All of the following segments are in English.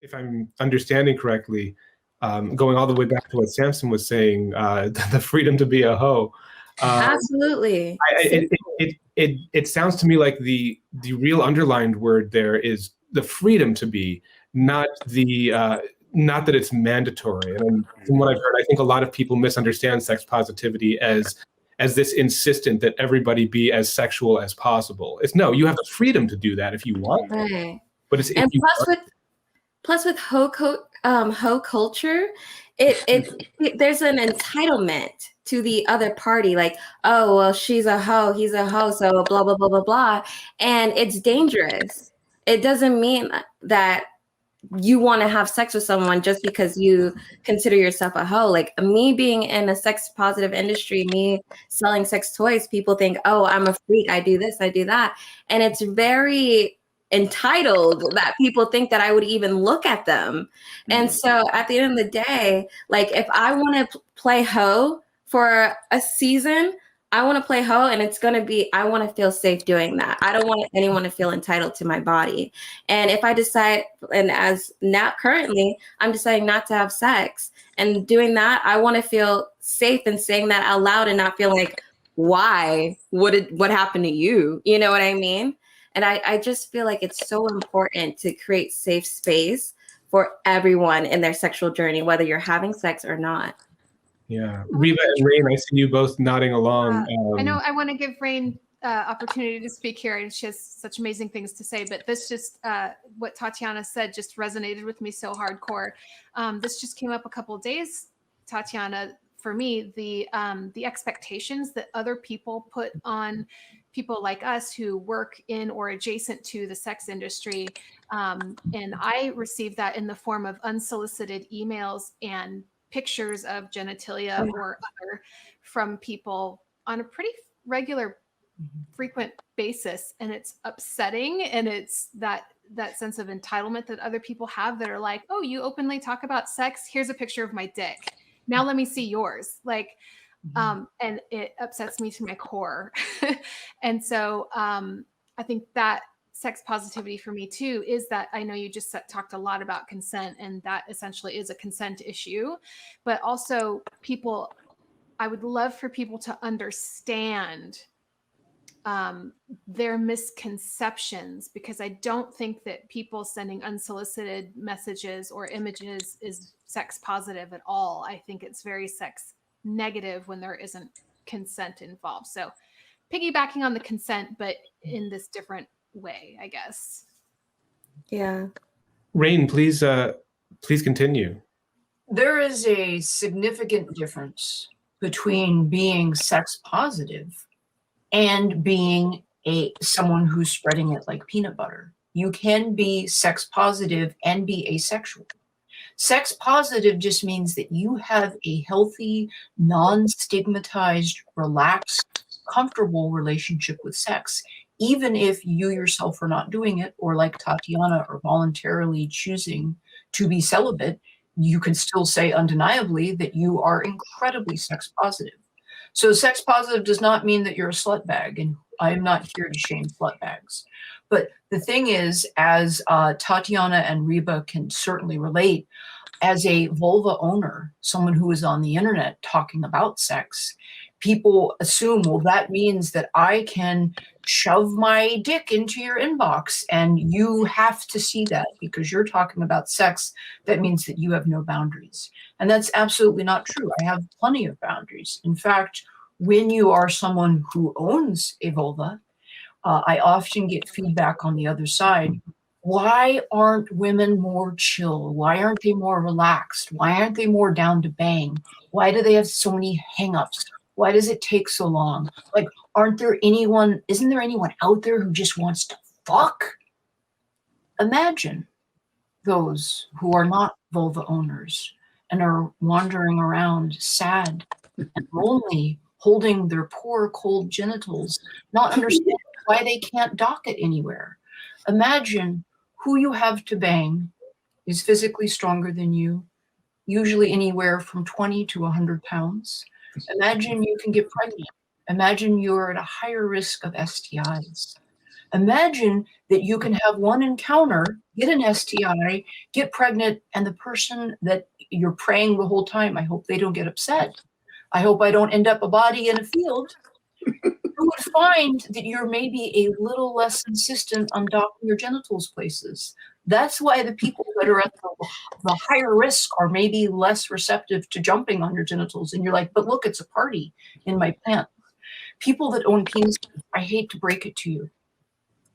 if I'm understanding correctly, going all the way back to what Sampson was saying, the freedom to be a hoe. Absolutely. It sounds to me like the real underlined word there is the freedom to be, not not that it's mandatory. And from what I've heard, I think a lot of people misunderstand sex positivity as this insistent that everybody be as sexual as possible. It's no, you have the freedom to do that if you want. Right. But it's and plus with hoe culture, there's an entitlement to the other party, like, oh well, she's a hoe, he's a hoe, so blah blah blah blah blah, and it's dangerous. It doesn't mean that you want to have sex with someone just because you consider yourself a hoe. Like me being in a sex positive industry, me selling sex toys, people think, oh, I'm a freak, I do this, I do that, and it's very entitled that people think that I would even look at them. And so at the end of the day, like if I want to play hoe for a season, I want to play hoe, and it's going to be, I want to feel safe doing that. I don't want anyone to feel entitled to my body. And if I decide, and as now currently, I'm deciding not to have sex and doing that, I want to feel safe in saying that out loud and not feel like, why? What happened to you? You know what I mean? And I just feel like it's so important to create safe space for everyone in their sexual journey, whether you're having sex or not. Yeah, Reba and Rain, I see you both nodding along. I know I want to give Rain opportunity to speak here, and she has such amazing things to say. But this just what Tatiyanna said just resonated with me so hardcore. This just came up a couple of days, Tatiyanna. For me, the expectations that other people put on people like us who work in or adjacent to the sex industry, and I received that in the form of unsolicited emails and pictures of genitalia or other from people on a pretty regular, frequent basis. And it's upsetting. And it's that sense of entitlement that other people have that are like, oh, you openly talk about sex. Here's a picture of my dick. Now let me see yours. Like, and it upsets me to my core. And so I think that sex positivity for me too is that I know you just talked a lot about consent, and that essentially is a consent issue, but also I would love for people to understand their misconceptions, because I don't think that people sending unsolicited messages or images is sex positive at all. I think it's very sex negative when there isn't consent involved. So piggybacking on the consent, but in this different way, I guess. Yeah. Rain, please continue. There is a significant difference between being sex positive and being someone who's spreading it like peanut butter. You can be sex positive and be asexual. Sex positive just means that you have a healthy, non-stigmatized, relaxed, comfortable relationship with sex, even if you yourself are not doing it, or like Tatiyanna, are voluntarily choosing to be celibate. You can still say undeniably that you are incredibly sex positive. So sex positive does not mean that you're a slut bag, and I am not here to shame slut bags. But the thing is, as Tatiyanna and Reba can certainly relate, as a vulva owner, someone who is on the internet talking about sex, people assume, well, that means that I can shove my dick into your inbox and you have to see that because you're talking about sex. That means that you have no boundaries. And that's absolutely not true. I have plenty of boundaries. In fact, when you are someone who owns a vulva, I often get feedback on the other side. Why aren't women more chill? Why aren't they more relaxed? Why aren't they more down to bang? Why do they have so many hangups? Why does it take so long? Like, isn't there anyone out there who just wants to fuck? Imagine those who are not vulva owners and are wandering around sad and lonely, holding their poor cold genitals, not understanding why they can't dock it anywhere. Imagine who you have to bang is physically stronger than you, usually anywhere from 20 to 100 pounds. Imagine you can get pregnant. Imagine you're at a higher risk of STIs. Imagine that you can have one encounter, get an STI, get pregnant, and the person that you're praying the whole time, I hope they don't get upset. I hope I don't end up a body in a field. You would find that you're maybe a little less insistent on docking your genitals places. That's why the people that are at the higher risk are maybe less receptive to jumping on your genitals. And you're like, but look, it's a party in my pants. People that own penises, I hate to break it to you,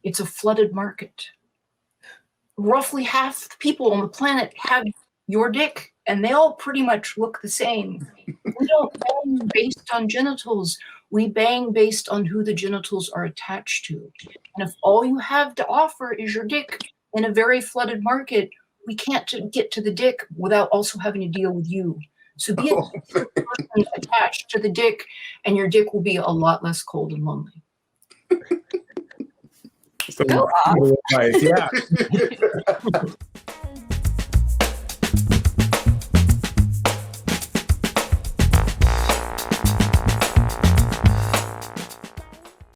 it's a flooded market. Roughly half the people on the planet have your dick, and they all pretty much look the same. We don't bang based on genitals. We bang based on who the genitals are attached to. And if all you have to offer is your dick in a very flooded market, we can't get to the dick without also having to deal with you. So be a person attached to the dick, and your dick will be a lot less cold and lonely. So, Go off. yeah.